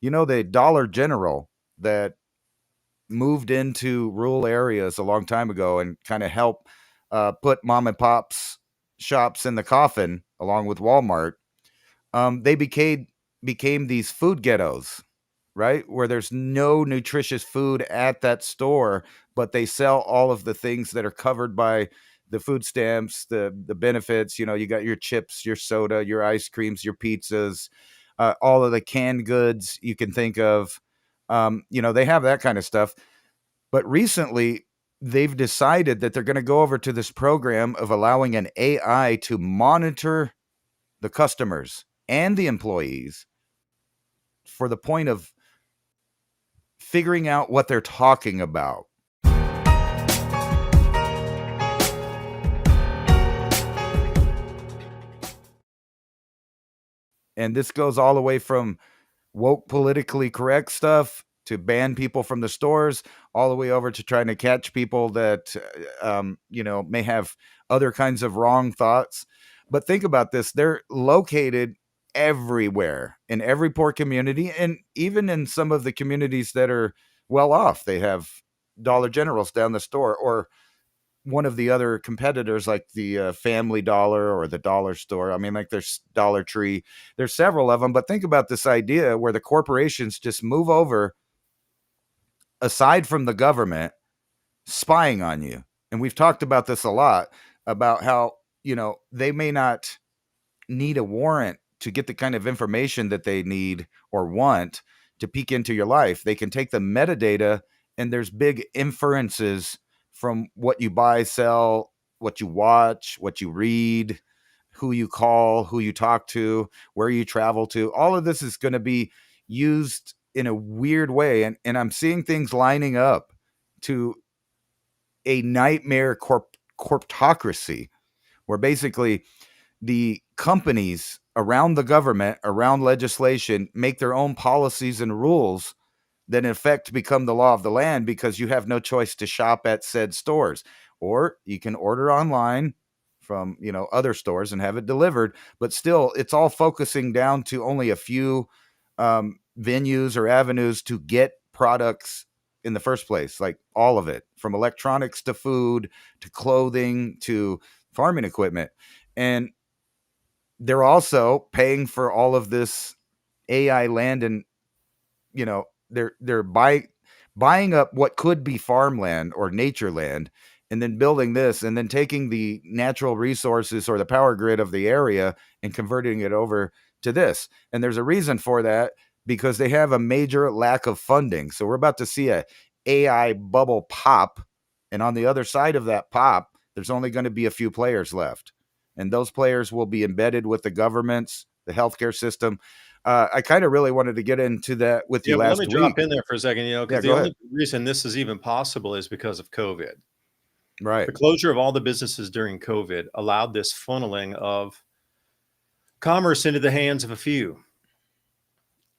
The Dollar General that moved into rural areas a long time ago and kind of helped put mom and pop's shops in the coffin along with Walmart. They became these food ghettos, right? Where there's no nutritious food at that store, but they sell all of the things that are covered by the food stamps, the benefits. You got your chips, your soda, your ice creams, your pizzas, all of the canned goods you can think of. They have that kind of stuff. But recently, they've decided that they're going to go over to this program of allowing an AI to monitor the customers and the employees for the point of figuring out what they're talking about. And this goes all the way from woke politically correct stuff to ban people from the stores, all the way over to trying to catch people that may have other kinds of wrong thoughts. But think about this: they're located everywhere, in every poor community, and even in some of the communities that are well off. They have Dollar Generals down the store, or one of the other competitors, like the Family Dollar or the Dollar Store. I mean, like there's Dollar Tree. There's several of them. But think about this idea where the corporations just move over, aside from the government spying on you. And we've talked about this a lot, about how they may not need a warrant to get the kind of information that they need or want to peek into your life. They can take the metadata, and there's big inferences from what you buy, sell, what you watch, what you read, who you call, who you talk to, where you travel to. All of this is going to be used in a weird way. And I'm seeing things lining up to a nightmare corptocracy, where basically the companies around the government, around legislation, make their own policies and rules that in effect become the law of the land, because you have no choice to shop at said stores. Or you can order online from other stores and have it delivered, but still it's all focusing down to only a few venues or avenues to get products in the first place, like all of it, from electronics to food to clothing to farming equipment. And they're also paying for all of this AI land, and they're buying up what could be farmland or nature land, and then building this, and then taking the natural resources or the power grid of the area and converting it over to this. And there's a reason for that, because they have a major lack of funding. So we're about to see a AI bubble pop, and on the other side of that pop, there's only going to be a few players left. And those players will be embedded with the governments, the healthcare system. I kind of really wanted to get into that with you Let last me week. drop in there for a second, Yeah, because the go only ahead. reason this is even possible is because of COVID. Right. The closure of all the businesses during COVID allowed this funneling of commerce into the hands of a few.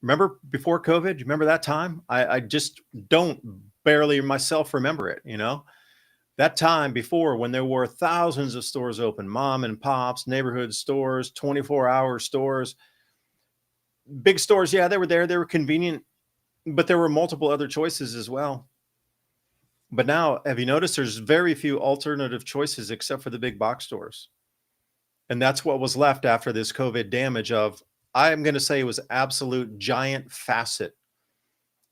Remember before COVID? You remember that time? I just don't barely myself remember it, That time before, when there were thousands of stores open, mom and pops, neighborhood stores, 24-hour stores, big stores. Yeah, they were there. They were convenient, but there were multiple other choices as well. But now, have you noticed there's very few alternative choices except for the big box stores? And that's what was left after this COVID damage of, I'm going to say it was absolute giant facet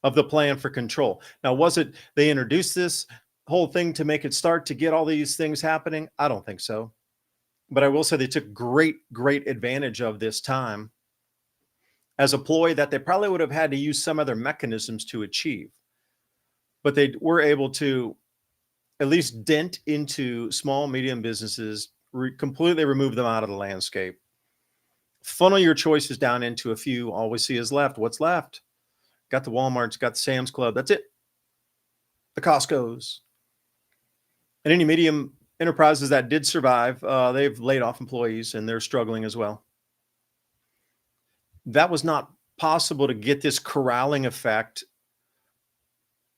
of the plan for control. Now, was it they introduced this whole thing to make it start to get all these things happening? I don't think so. But I will say they took great advantage of this time as a ploy that they probably would have had to use some other mechanisms to achieve. But they were able to at least dent into small, medium businesses, completely remove them out of the landscape. Funnel your choices down into a few. All we see is left. What's left? Got the Walmarts, got the Sam's Club. That's it. The Costco's. And any medium enterprises that did survive, they've laid off employees and they're struggling as well. That was not possible to get this corralling effect.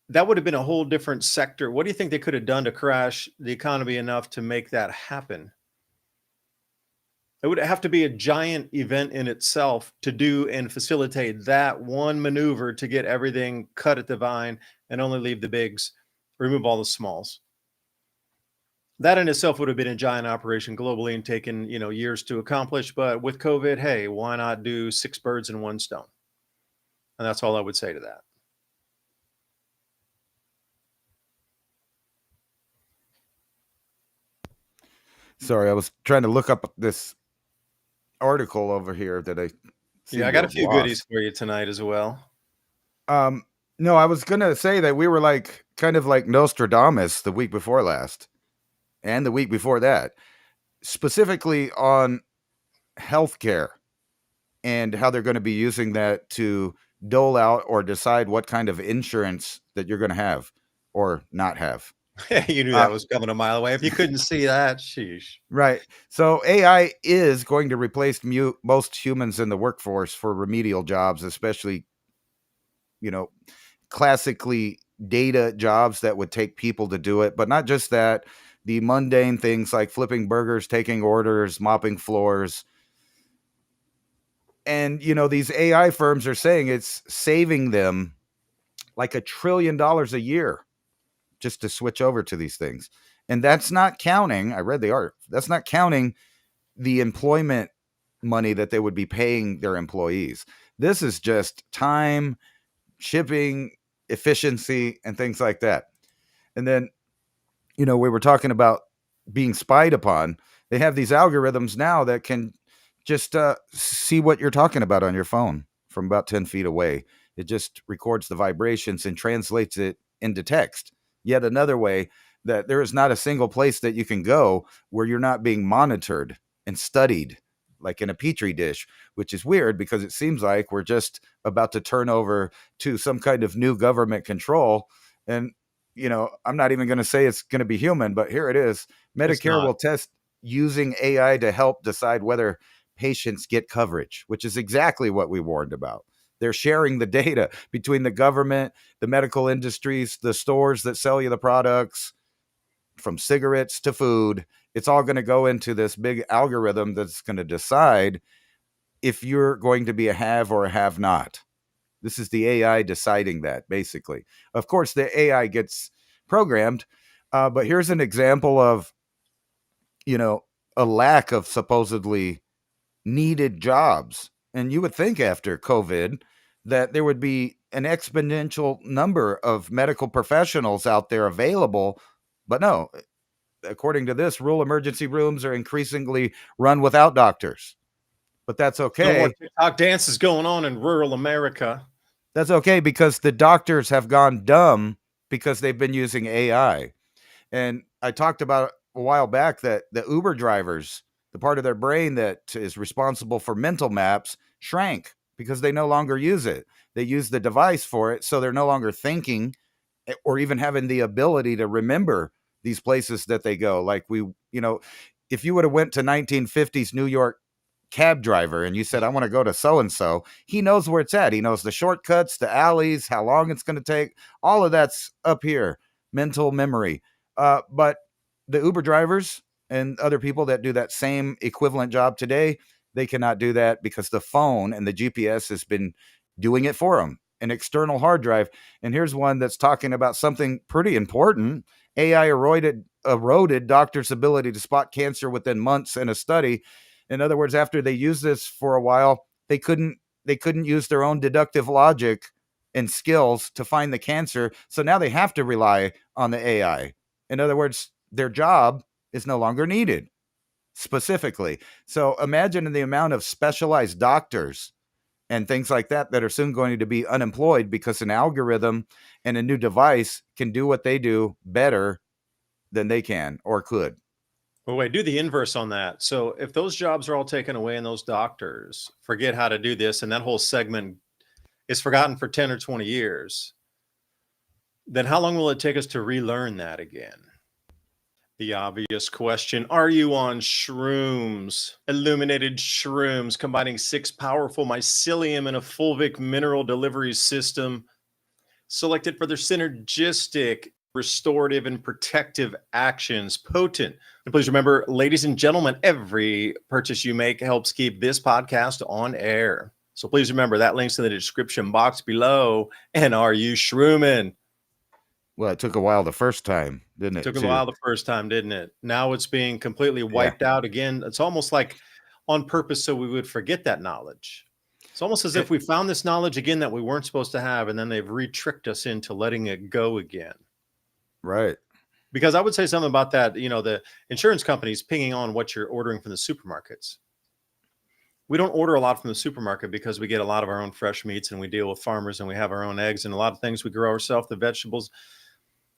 That would have been a whole different sector. What do you think they could have done to crash the economy enough to make that happen? It would have to be a giant event in itself to do and facilitate that one maneuver to get everything cut at the vine and only leave the bigs, remove all the smalls. That in itself would have been a giant operation globally and taken, years to accomplish. But with COVID, hey, why not do 6 birds in 1 stone? And that's all I would say to that. Sorry, I was trying to look up this article over here that I Yeah, seem I to got a have few lost. goodies for you tonight as well. No, I was gonna say that we were like kind of like Nostradamus the week before last, and the week before that, specifically on healthcare and how they're going to be using that to dole out or decide what kind of insurance that you're going to have or not have. You knew Uh, that was coming a mile away. If you couldn't see that, sheesh. right. So AI is going to replace most humans in the workforce for remedial jobs, especially, you know, classically data jobs that would take people to do it. But not just that, the mundane things like flipping burgers, taking orders, mopping floors. And, these AI firms are saying it's saving them like $1 trillion a year just to switch over to these things. And that's not counting, I read the art, that's not counting the employment money that they would be paying their employees. This is just time, shipping, efficiency, and things like that. And then, we were talking about being spied upon. They have these algorithms now that can just see what you're talking about on your phone from about 10 feet away. It just records the vibrations and translates it into text. Yet another way that there is not a single place that you can go where you're not being monitored and studied like in a petri dish, which is weird because it seems like we're just about to turn over to some kind of new government control. And, I'm not even going to say it's going to be human, but here it is. It's Medicare not. will test using AI to help decide whether patients get coverage, which is exactly what we warned about. They're sharing the data between the government, the medical industries, the stores that sell you the products, from cigarettes to food. It's all going to go into this big algorithm that's going to decide if you're going to be a have or a have not. This is the AI deciding that, basically. Of course, the AI gets programmed, but here's an example of, a lack of supposedly needed jobs. And you would think after COVID that there would be an exponential number of medical professionals out there available. But no, according to this, rural emergency rooms are increasingly run without doctors. But that's No more okay. TikTok dances going on in rural America. That's okay because the doctors have gone dumb because they've been using AI. And I talked about a while back that the Uber drivers, the part of their brain that is responsible for mental maps, shrank because they no longer use it. They use the device for it. So they're no longer thinking or even having the ability to remember these places that they go. Like if you would have went to 1950s New York cab driver and you said, I want to go to so and so, he knows where it's at. He knows the shortcuts, the alleys, how long it's going to take. All of that's up here, mental memory. But the Uber drivers and other people that do that same equivalent job today, they cannot do that because the phone and the GPS has been doing it for them, an external hard drive. And here's one that's talking about something pretty important. AI eroded doctors' ability to spot cancer within months in a study. In other words, after they used this for a while, they couldn't use their own deductive logic and skills to find the cancer. So now they have to rely on the AI. In other words, their job is no longer needed specifically. So imagine the amount of specialized doctors and things like that that are soon going to be unemployed because an algorithm and a new device can do what they do better than they can or could. Well, wait, do the inverse on that. So if those jobs are all taken away and those doctors forget how to do this and that whole segment is forgotten for 10 or 20 years, then how long will it take us to relearn that again? The obvious question, are you on shrooms? Illuminated shrooms combining 6 powerful mycelium in a fulvic mineral delivery system selected for their synergistic restorative and protective actions. Potent. And please remember, ladies and gentlemen, every purchase you make helps keep this podcast on air. So please remember that link's in the description box below. And are you shrooming? Well, it took a while the first time, didn't it? Took a while the first time, didn't it? Now it's being completely wiped out again. It's almost like on purpose so we would forget that knowledge. It's almost as if we found this knowledge again that we weren't supposed to have, and then they've re-tricked us into letting it go again. Right. Because I would say something about that, the insurance companies pinging on what you're ordering from the supermarkets. We don't order a lot from the supermarket because we get a lot of our own fresh meats, and we deal with farmers, and we have our own eggs and a lot of things we grow ourselves, the vegetables.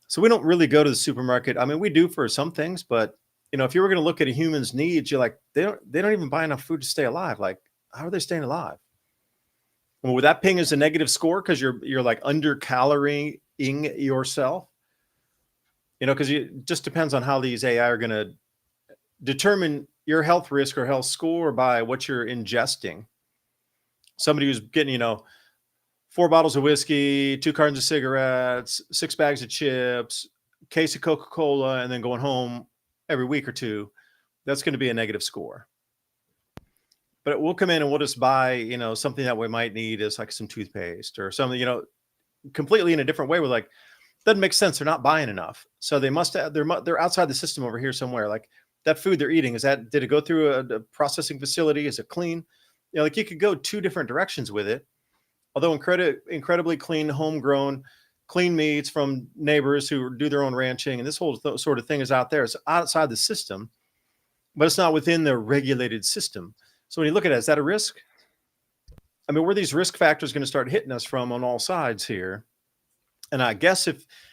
So we don't really go to the supermarket. I mean, we do for some things, but if you were going to look at a human's needs, you're like, they don't even buy enough food to stay alive. Like, how are they staying alive? Well, would that ping as a negative score because you're like under-calorying yourself? Because it just depends on how these AI are going to determine your health risk or health score by what you're ingesting. Somebody who's getting, 4 bottles of whiskey, 2 cartons of cigarettes, 6 bags of chips, case of Coca-Cola, and then going home every week or two, that's going to be a negative score. But we'll come in and we'll just buy, something that we might need is like some toothpaste or something, completely in a different way. We're like, doesn't make sense. They're not buying enough. So they must have, they're outside the system over here somewhere. Like that food they're eating, did it go through a processing facility? Is it clean? Like you could go 2 different directions with it. Although incredibly clean, homegrown, clean meats from neighbors who do their own ranching, and this whole sort of thing is out there. It's outside the system, but it's not within the regulated system. So when you look at it, is that a risk? I mean, where are these risk factors going to start hitting us from on all sides here? And I guess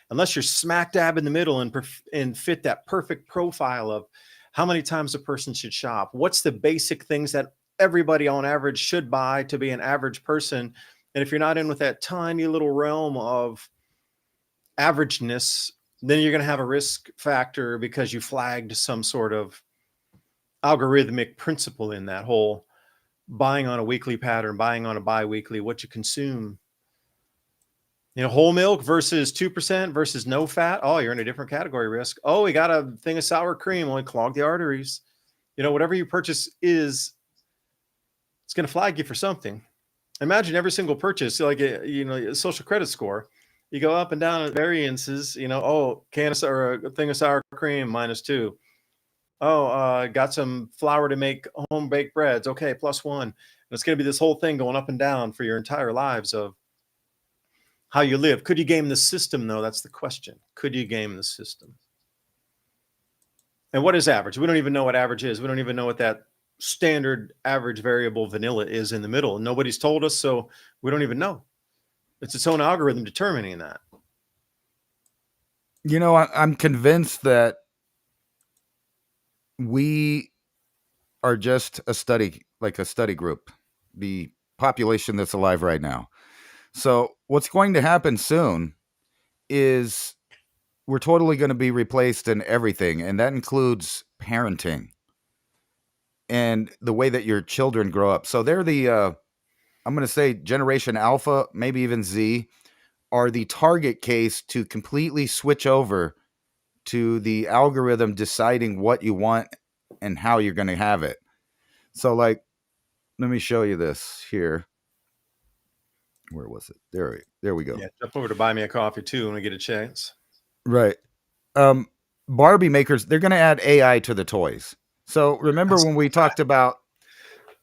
unless you're smack dab in the middle and fit that perfect profile of how many times a person should shop, what's the basic things that everybody on average should buy to be an average person? And if you're not in with that tiny little realm of averageness, then you're going to have a risk factor because you flagged some sort of algorithmic principle in that whole buying on a weekly pattern, buying on a bi-weekly, what you consume. Whole milk versus 2% versus no fat. Oh, you're in a different category risk. Oh, we got a thing of sour cream, only clog the arteries. Whatever you purchase it's going to flag you for something. Imagine every single purchase, like a social credit score. You go up and down at variances. Can of or a thing of sour cream -2. Got some flour to make home baked breads. Okay, +1. And it's going to be this whole thing going up and down for your entire lives of how you live. Could you game the system, though? That's the question. Could you game the system? And what is average? We don't even know what average is. We don't even know what that standard average variable vanilla is in the middle. Nobody's told us, so we don't even know. It's its own algorithm determining that. I'm convinced that we are just a study group, the population that's alive right now. So what's going to happen soon is we're totally going to be replaced in everything, and that includes parenting and the way that your children grow up. So they're I'm going to say Generation Alpha, maybe even Z, are the target case to completely switch over to the algorithm deciding what you want and how you're going to have it. So let me show you this here. Where was it? There we go. Yeah, jump over to buy me a coffee too when we get a chance. Right. Barbie makers, they're going to add AI to the toys. So remember when we talked about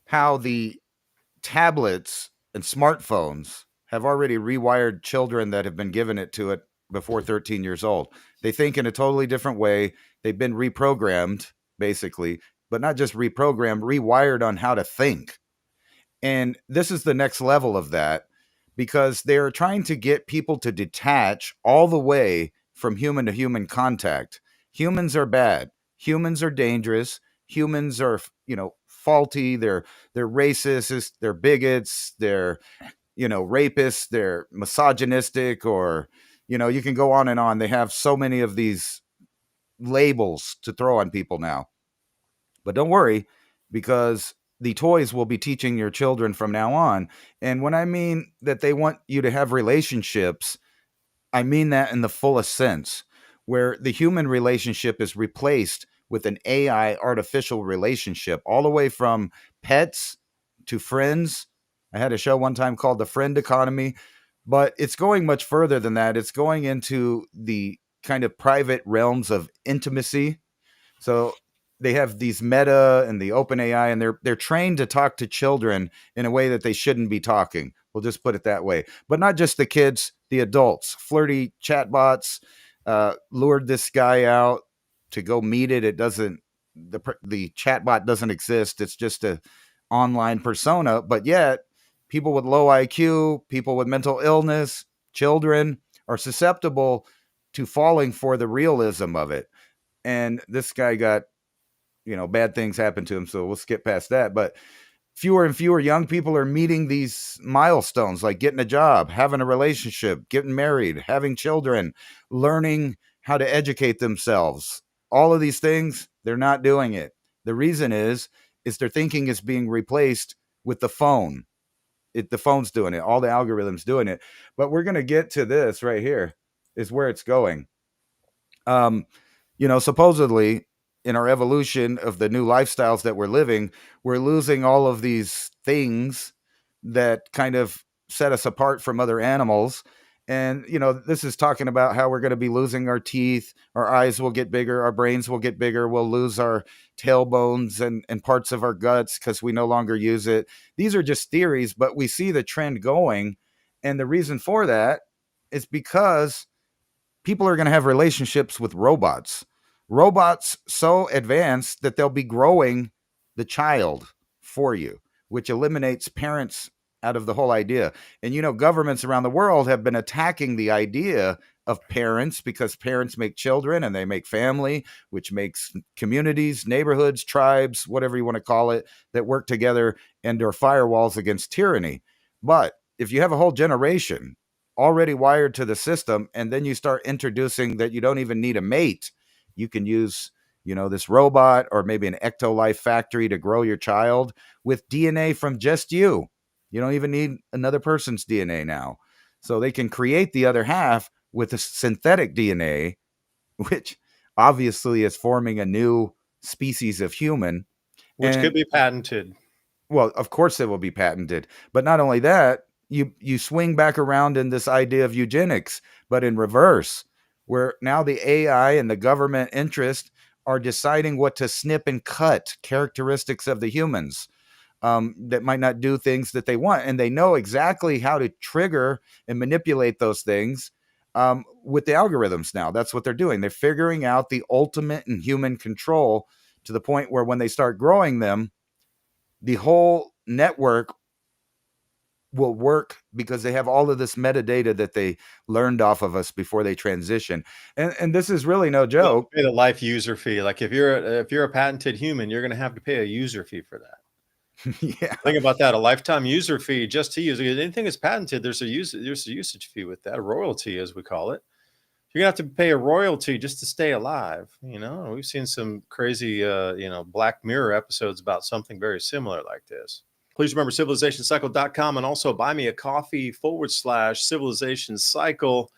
how the tablets and smartphones have already rewired children that have been given it to it before 13 years old. They think in a totally different way. They've been reprogrammed, basically, but not just reprogrammed, rewired on how to think. And this is the next level of that, because they're trying to get people to detach all the way from human to human contact. Humans are bad. Humans are dangerous. Humans are, faulty. They're racist. They're bigots. They're, rapists. They're misogynistic, or, you can go on and on. They have so many of these labels to throw on people now. But don't worry, because the toys will be teaching your children from now on. And when I mean that they want you to have relationships, I mean that in the fullest sense, where the human relationship is replaced with an AI artificial relationship, all the way from pets to friends. I had a show one time called The Friend Economy, but it's going much further than that. It's going into the kind of private realms of intimacy. So they have these Meta and the Open AI, and they're trained to talk to children in a way that they shouldn't be talking. We'll just put it that way. But not just the kids, the adults. Flirty chatbots lured this guy out to go meet it. It doesn't. The chatbot doesn't exist. It's just a online persona. But yet, people with low IQ, people with mental illness, children are susceptible to falling for the realism of it. And this guy got, bad things happen to him, so we'll skip past that. But fewer and fewer young people are meeting these milestones, like getting a job, having a relationship, getting married, having children, learning how to educate themselves. All of these things, they're not doing it. The reason is their thinking is being replaced with the phone. The phone's doing it, all the algorithms doing it. But we're going to get to this right here, is where it's going. Supposedly in our evolution of the new lifestyles that we're living, we're losing all of these things that kind of set us apart from other animals. And, this is talking about how we're going to be losing our teeth, our eyes will get bigger, our brains will get bigger, we'll lose our tailbones and parts of our guts because we no longer use it. These are just theories, but we see the trend going. And the reason for that is because people are going to have relationships with robots so advanced that they'll be growing the child for you, which eliminates parents out of the whole idea. And governments around the world have been attacking the idea of parents, because parents make children and they make family, which makes communities, neighborhoods, tribes, whatever you want to call it, that work together and are firewalls against tyranny. But if you have a whole generation already wired to the system, and then you start introducing that you don't even need a mate, you can use this robot or maybe an ecto-life factory to grow your child with DNA from just you. You don't even need another person's DNA now. So they can create the other half with a synthetic DNA, which obviously is forming a new species of human. which could And be patented. well, of course it will be patented. But not only that, you swing back around in this idea of eugenics, but in reverse, where now the AI and the government interest are deciding what to snip and cut characteristics of the humans, that might not do things that they want. And they know exactly how to trigger and manipulate those things, with the algorithms now. That's what they're doing. They're figuring out the ultimate in human control, to the point where when they start growing them, the whole network will work because they have all of this metadata that they learned off of us before they transition. And this is really no You'll have to joke. pay the life user fee. Like if you're a patented human, you're going to have to pay a user fee for that. Yeah. Think about that, a lifetime user fee just to use it. Anything that's patented, there's a usage fee with that, a royalty as we call it. You're gonna have to pay a royalty just to stay alive. We've seen some crazy Black Mirror episodes about something very similar like this. Please remember civilizationcycle.com, and also buy me a coffee /civilization cycle.